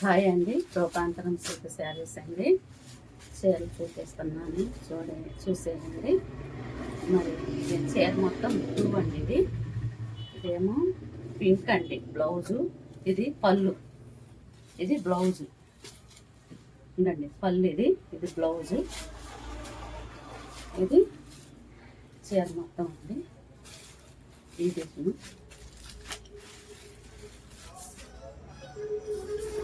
Hi అండి, రూపాంతరం silk saris అండి. చీరలు చూపిస్తున్నాను, చూసేయండి. మరి చీర మొత్తం బ్లూ అండి. ఇదేమో పింక్ అండి బ్లౌజు. ఇది పళ్ళు, ఇది బ్లౌజు ఉండండి. పళ్ళు ఇది బ్లౌజు, ఇది చీర మొత్తం అండి. ఇది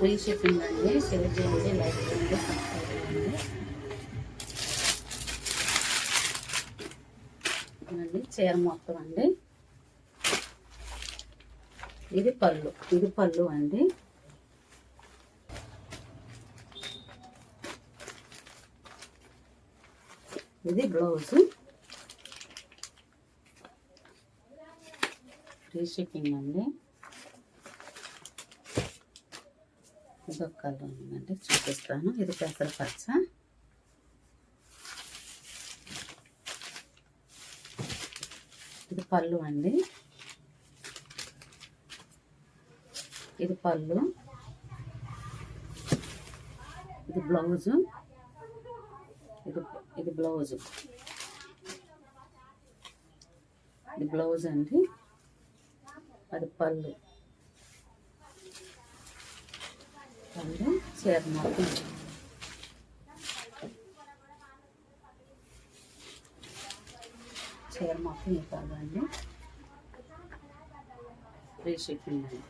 ఫ్రీ షిప్పింగ్ అండి. షేర్ చేయండి, లైక్ చేయండి, సబ్స్క్రైబ్ చేయండి. చీర మొత్తం అండి. ఇది పళ్ళు అండి. ఇది బ్లౌజు. ఫ్రీ షిప్పింగ్ అండి. ఇదొక కలర్ ఉందండి, చూపిస్తాను. ఇది పెసర పచ్చ. ఇది పళ్ళు అండి. ఇది పళ్ళు, ఇది బ్లౌజు. ఇది బ్లౌజు, ఇది బ్లౌజ్ అండి. అది పళ్ళు. చీర మొత్తం ఇవ్వాలండి. ఫ్రీ షిప్పింగ్ అండి.